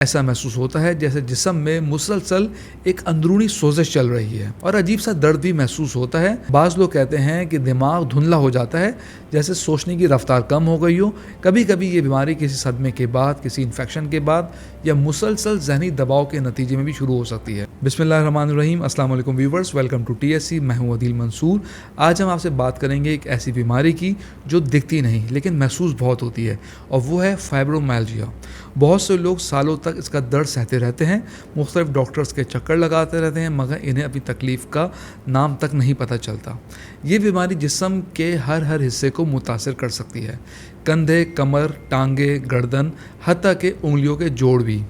ऐसा महसूस होता है जैसे जिस्म में मुसलसल एक अंदरूनी सोजिश चल रही है और अजीब सा दर्द भी महसूस होता है। बाज़ लोग कहते हैं कि दिमाग धुंधला हो जाता है, जैसे सोचने की रफ्तार कम हो गई हो। कभी कभी ये बीमारी किसी सदमे के बाद, किसी इन्फेक्शन के बाद या मुसलसल जहनी दबाव के नतीजे में भी शुरू हो सकती है। बिस्मिल्लाहिर्रहमानिर्रहीम। अस्सलाम वालेकुम व्यूवर्स, वेलकम टू TSC। मैं हूं अदील मंसूर। आज हम आपसे बात करेंगे एक ऐसी बीमारी की जो दिखती नहीं लेकिन महसूस बहुत होती है, और वो है फाइब्रोमाइल्जिया। बहुत से लोग सालों तक इसका दर्द सहते रहते हैं, मुख्तलिफ डॉक्टर्स के चक्कर लगाते रहते हैं, मगर इन्हें अपनी तकलीफ़ का नाम तक नहीं पता चलता। ये बीमारी जिस्म के हर हिस्से को मुतासिर कर सकती है, कंधे, कमर, टांगे, गर्दन, हत्ता के उंगलियों के जोड़ भी।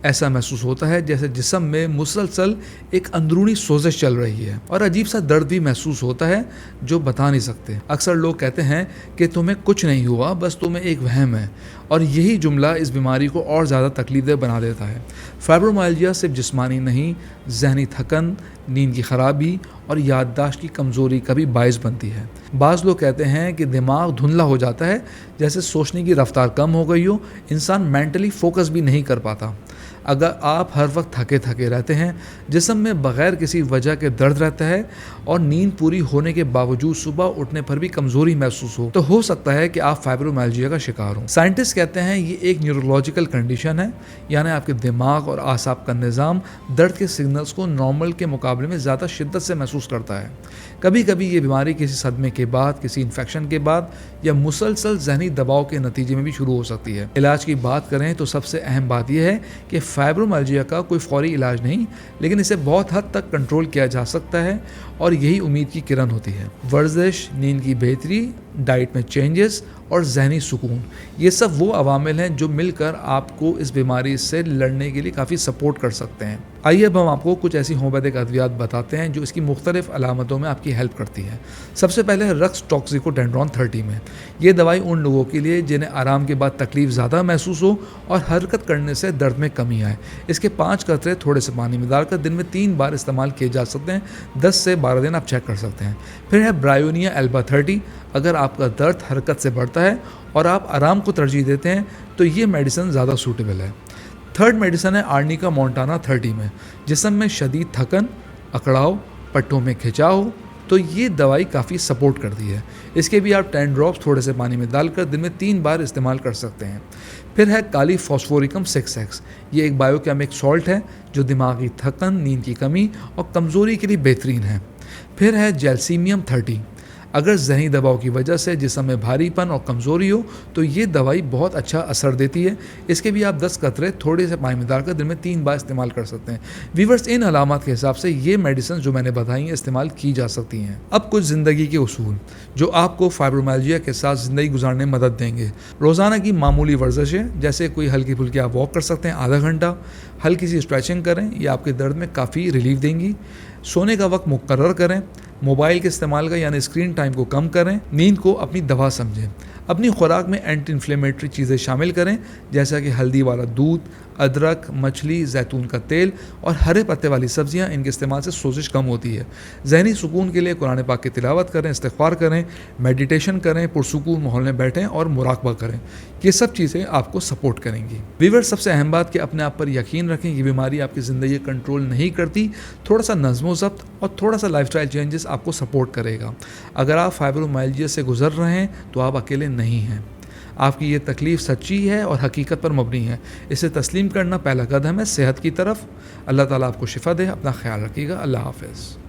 ऐसा महसूस होता है जैसे जिस्म में मुसलसल एक अंदरूनी सोजिश चल रही है और अजीब सा दर्द भी महसूस होता है जो बता नहीं सकते। अक्सर लोग कहते हैं कि तुम्हें कुछ नहीं हुआ, बस तुम्हें एक वहम है, और यही जुमला इस बीमारी को और ज़्यादा तकलीफदेह बना देता है। फाइब्रोमाइल्जिया सिर्फ जिस्मानी नहीं, जहनी थकन, नींद की खराबी और याददाश्त की कमज़ोरी का भी बायस बनती है। बाज़ लोग कहते हैं कि दिमाग धुंधला हो जाता है, जैसे सोचने की रफ्तार कम हो गई हो, इंसान मेंटली फोकस भी नहीं कर पाता। अगर आप हर वक्त थके थके रहते हैं, जिस्म में बग़ैर किसी वजह के दर्द रहता है और नींद पूरी होने के बावजूद सुबह उठने पर भी कमज़ोरी महसूस हो सकता है कि आप फाइब्रोमाइल्जिया का शिकार हो। साइंटिस्ट कहते हैं ये एक न्यूरोलॉजिकल कंडीशन है, यानी आपके दिमाग और आसाब का निज़ाम दर्द के सिग्नल्स को नॉर्मल के मुकाबले में ज़्यादा शिद्दत से महसूस करता है। कभी कभी ये बीमारी किसी सदमे के बाद, किसी इन्फेक्शन के बाद या मुसलसल जहनी दबाव के नतीजे में भी शुरू हो सकती है। इलाज की बात करें तो सबसे अहम बात यह है कि फाइब्रोमाइल्जिया का कोई फौरी इलाज नहीं, लेकिन इसे बहुत हद तक कंट्रोल किया जा सकता है, और यही उम्मीद की किरण होती है। वर्जिश, नींद की बेहतरी, डाइट में चेंजेस और जहनी सुकून, ये सब वो अवामिल हैं जो मिलकर आपको इस बीमारी से लड़ने के लिए काफ़ी सपोर्ट कर सकते हैं। आइए अब हम आपको कुछ ऐसी होम्योपैथिक अद्वियात बताते हैं जो इसकी मुख्तलिफ अलामतों में आपकी हेल्प करती है। सबसे पहले है रक्स टॉक्सिकोडेंड्रॉन 30 में। ये दवाई उन लोगों के लिए जिन्हें आराम के बाद तकलीफ ज़्यादा महसूस हो और हरकत करने से दर्द में कमी आए। इसके 5 कतरे थोड़े से पानी में डालकर दिन में 3 बार इस्तेमाल किए जा सकते हैं। 10 से 12 दिन आप चेक कर सकते हैं। फिर है ब्रायोनिया एल्बा 30। अगर आपका दर्द हरकत से बढ़ता है और आप आराम को तरजीह देते हैं तो ये मेडिसिन ज़्यादा सूटेबल है। थर्ड मेडिसिन है आर्निका मोंटाना 30 में। जिस्म में शदीद थकन, अकड़ाव, पट्टों में खिंचाव, तो ये दवाई काफ़ी सपोर्ट करती है। इसके भी आप 10 ड्रॉप्स थोड़े से पानी में डालकर दिन में 3 बार इस्तेमाल कर सकते हैं। फिर है काली फॉस्फोरिकम 6X। ये एक बायोकेमिक सॉल्ट है जो दिमागी थकन, नींद की कमी और कमज़ोरी के लिए बेहतरीन है। फिर है जैल्सीमियम 30। अगर जहनी दबाव की वजह से जिस्म में भारीपन और कमज़ोरी हो तो ये दवाई बहुत अच्छा असर देती है। इसके भी आप 10 कतरे थोड़े से पानी में डालकर दिन में 3 बार इस्तेमाल कर सकते हैं। व्यूअर्स, इन अलामत के हिसाब से ये मेडिसिन जो मैंने बताई हैं इस्तेमाल की जा सकती हैं। अब कुछ ज़िंदगी के उसूल जो आपको फाइब्रोमाइल्जिया के साथ ज़िंदगी गुजारने में मदद देंगे। रोज़ाना की मामूली वर्जिशें, जैसे कोई हल्की फुल्की आप वॉक कर सकते हैं आधा घंटा, हल्की सी स्ट्रेचिंग करें, ये आपके दर्द में काफ़ी रिलीफ देंगी। सोने का वक्त मुकर्रर करें, मोबाइल के इस्तेमाल का यानी स्क्रीन टाइम को कम करें, नींद को अपनी दवा समझें। अपनी खुराक में एंटी इन्फ्लेमेटरी चीज़ें शामिल करें, जैसा कि हल्दी वाला दूध, अदरक, मछली, जैतून का तेल और हरे पत्ते वाली सब्जियां। इनके इस्तेमाल से सोजिश कम होती है। जहनी सुकून के लिए कुरान पाक की तिलावत करें, इस्तिग़फ़ार करें, मेडिटेशन करें, पुरसुकून माहौल में बैठें और मुराक़बा करें। ये सब चीज़ें आपको सपोर्ट करेंगी। व्यूअर्स, सबसे अहम बात कि अपने आप पर यकीन रखें। ये बीमारी आपकी ज़िंदगी कंट्रोल नहीं करती। थोड़ा सा नज़्म ज़ब्त और थोड़ा सा लाइफस्टाइल चेंजेस आपको सपोर्ट करेगा। अगर आप फाइब्रोमाइल्जिया से गुजर रहे हैं तो आप अकेले नहीं हैं। आपकी ये तकलीफ़ सच्ची है और हकीकत पर मबनी है। इसे तस्लीम करना पहला कदम है सेहत की तरफ। अल्लाह ताला आपको शिफा दे। अपना ख्याल रखिएगा। अल्लाह हाफ़िज़।